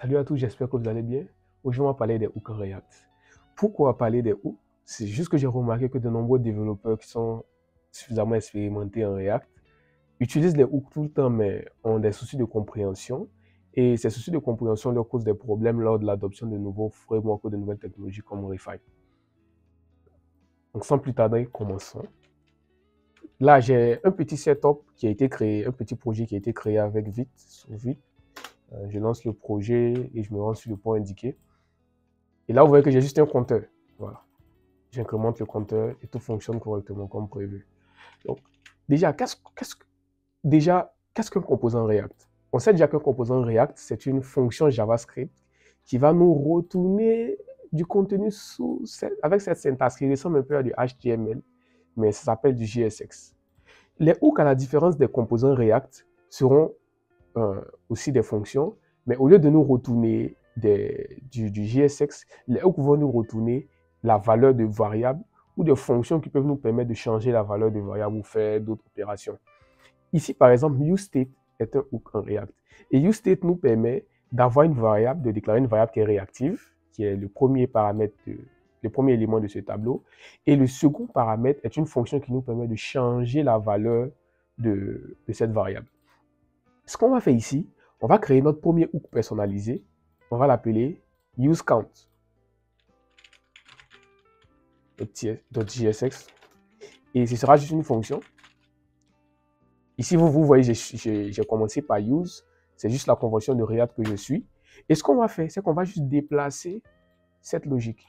Salut à tous, j'espère que vous allez bien. Aujourd'hui, on va parler des hooks en React. Pourquoi parler des hooks? C'est juste que j'ai remarqué que de nombreux développeurs qui sont suffisamment expérimentés en React utilisent les hooks tout le temps, mais ont des soucis de compréhension. Et ces soucis de compréhension leur causent des problèmes lors de l'adoption de nouveaux frameworks ou de nouvelles technologies comme Refine. Donc, sans plus tarder, commençons. Là, j'ai un petit setup qui a été créé, un petit projet qui a été créé avec Vite, sur Vite. Je lance le projet et je me rends sur le point indiqué. Et là, vous voyez que j'ai juste un compteur. Voilà. J'incrémente le compteur et tout fonctionne correctement comme prévu. Donc, déjà, qu'est-ce qu'un composant React? On sait déjà qu'un composant React, c'est une fonction JavaScript qui va nous retourner du contenu avec cette syntaxe qui ressemble un peu à du HTML, mais ça s'appelle du JSX. Les hooks, à la différence des composants React, seront aussi des fonctions, mais au lieu de nous retourner du JSX, les hooks vont nous retourner la valeur de variables ou de fonctions qui peuvent nous permettre de changer la valeur de variables ou faire d'autres opérations. Ici, par exemple, useState est un hook en React. Et useState nous permet d'avoir une variable, de déclarer une variable qui est réactive, qui est le premier paramètre, le premier élément de ce tableau. Et le second paramètre est une fonction qui nous permet de changer la valeur de cette variable. Ce qu'on va faire ici, on va créer notre premier hook personnalisé. On va l'appeler useCount. .jsx. Et ce sera juste une fonction. Ici, vous voyez, j'ai commencé par use. C'est juste la convention de React que je suis. Et ce qu'on va faire, c'est qu'on va juste déplacer cette logique.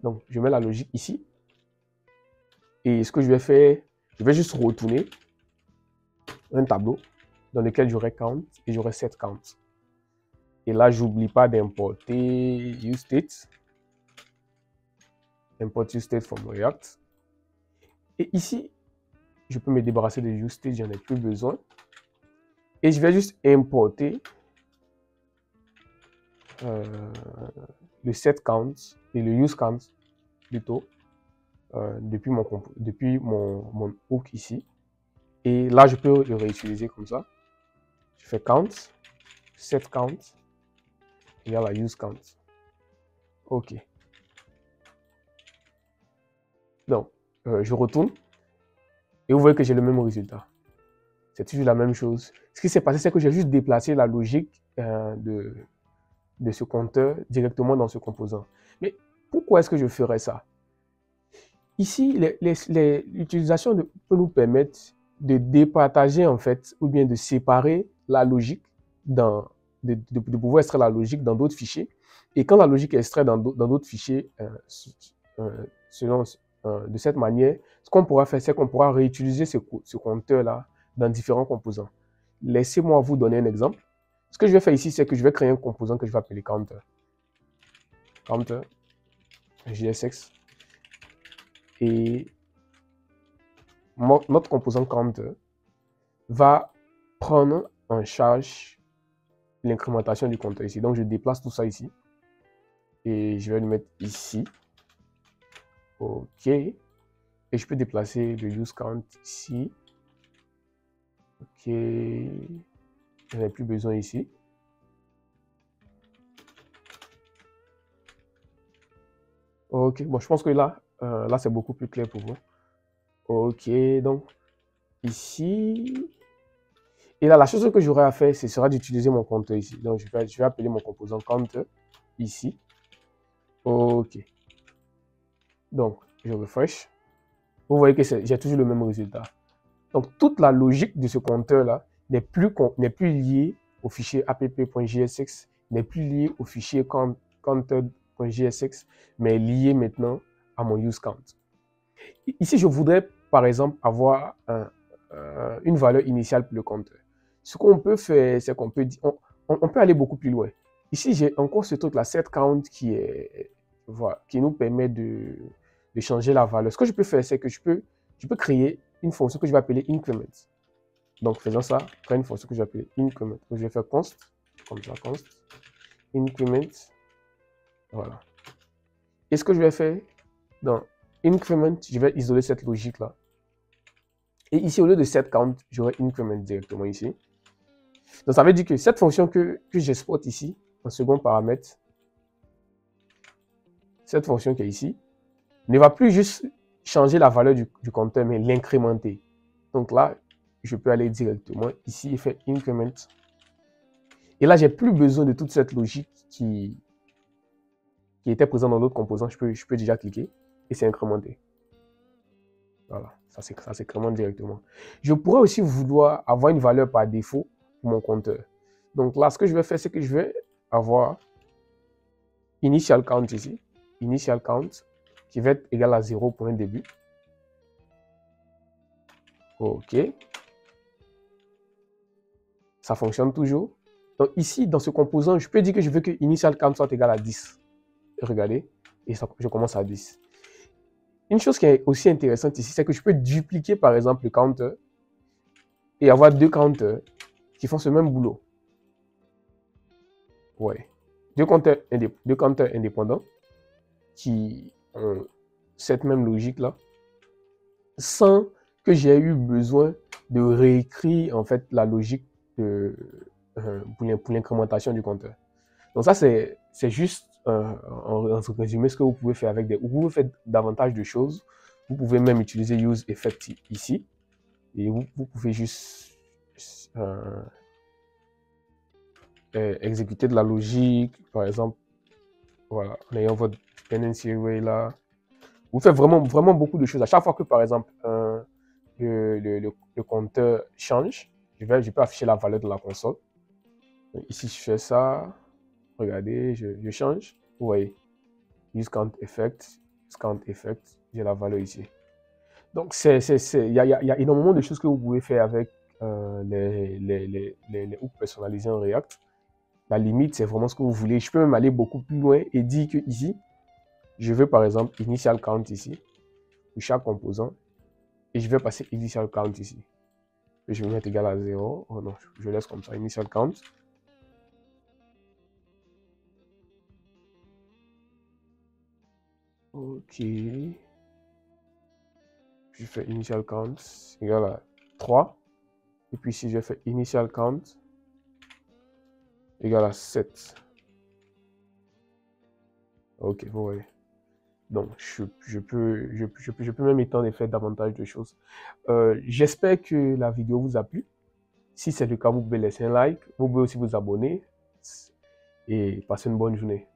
Donc, je mets la logique ici. Et ce que je vais faire, je vais juste retourner un tableau dans lequel j'aurai count et j'aurai set count. Et là, j'oublie pas d'importer useState. Import useState from React. Et ici, je peux me débarrasser de useState, j'en ai plus besoin. Et je vais juste importer le set count et le use count plutôt depuis mon hook ici. Et là, je peux le réutiliser comme ça. Je fais count, set count, égale à use count. OK. Donc, je retourne. Et vous voyez que j'ai le même résultat. C'est toujours la même chose. Ce qui s'est passé, c'est que j'ai juste déplacé la logique de ce compteur directement dans ce composant. Mais pourquoi est-ce que je ferais ça? Ici, l'utilisation peut nous permettre de départager en fait, ou bien de séparer la logique, de pouvoir extraire la logique dans d'autres fichiers. Et quand la logique est extraite dans d'autres fichiers, de cette manière, ce qu'on pourra faire, c'est qu'on pourra réutiliser ce compteur-là dans différents composants. Laissez-moi vous donner un exemple. Ce que je vais faire ici, c'est que je vais créer un composant que je vais appeler counter. Counter, JSX. Et notre composant counter va prendre en charge l'incrémentation du compteur ici. Donc, je déplace tout ça ici. Et je vais le mettre ici. OK. Et je peux déplacer le useCount ici. OK. Je n'en ai plus besoin ici. OK. Bon, je pense que là c'est beaucoup plus clair pour vous. OK. Donc, ici. Et là, la chose que j'aurai à faire, ce sera d'utiliser mon compteur ici. Donc, je vais appeler mon composant counter ici. OK. Donc, je refresh. Vous voyez que j'ai toujours le même résultat. Donc, toute la logique de ce compteur-là n'est plus liée au fichier app.jsx, n'est plus liée au fichier counter.jsx, mais est liée maintenant à mon useCount. Ici, je voudrais, par exemple, avoir une valeur initiale pour le compteur. Ce qu'on peut faire, c'est qu'on peut aller beaucoup plus loin. Ici, j'ai encore ce truc-là, setCount, qui nous permet de changer la valeur. Ce que je peux faire, c'est que je peux créer une fonction que je vais appeler increment. Donc, faisant ça, je crée une fonction que je vais appeler increment. Donc, je vais faire const, comme ça, const, increment. Voilà. Et ce que je vais faire, dans increment, je vais isoler cette logique-là. Et ici, au lieu de setCount, j'aurai increment directement ici. Donc, ça veut dire que cette fonction que j'exporte ici en second paramètre, cette fonction qui est ici ne va plus juste changer la valeur du compteur, mais l'incrémenter. Donc là, je peux aller directement ici et faire increment. Et là, j'ai plus besoin de toute cette logique qui était présente dans l'autre composant. Je peux déjà cliquer et c'est incrémenté. Voilà, ça s'incrémente directement. Je pourrais aussi vouloir avoir une valeur par défaut pour mon compteur. Donc là, ce que je vais faire, c'est que je vais avoir initial count ici. Initial count qui va être égal à 0 point début. OK. Ça fonctionne toujours. Donc ici, dans ce composant, je peux dire que je veux que initial count soit égal à 10. Regardez, et ça, je commence à 10. Une chose qui est aussi intéressante ici, c'est que je peux dupliquer par exemple le counter et avoir deux counters qui font ce même boulot. Ouais. Deux counters indépendants qui ont cette même logique-là, sans que j'ai eu besoin de réécrire en fait la logique pour l'incrémentation du compteur. Donc ça, c'est juste en résumé ce que vous pouvez faire avec vous pouvez faire davantage de choses. Vous pouvez même utiliser use effect ici et vous pouvez juste exécuter de la logique, par exemple, voilà, en ayant votre dependency array là. Vous faites vraiment beaucoup de choses. À chaque fois que, par exemple, le compteur change, je peux afficher la valeur de la console. Donc, ici, je fais ça. Regardez, je change. Vous voyez, use count effect, j'ai la valeur ici. Donc, il y a énormément de choses que vous pouvez faire avec les hooks personnalisés en React. La limite, c'est vraiment ce que vous voulez. Je peux même aller beaucoup plus loin et dire que ici, je veux par exemple initial count ici, pour chaque composant, et je vais passer initial count ici. Et je vais mettre égal à 0. Oh non, je laisse comme ça, initial count. Ok. Je fais initial count égal à 3. Et puis ici, je fais initial count égal à 7. Ok, vous voyez. Donc, je peux même étendre et faire davantage de choses. J'espère que la vidéo vous a plu. Si c'est le cas, vous pouvez laisser un like. Vous pouvez aussi vous abonner. Et passer une bonne journée.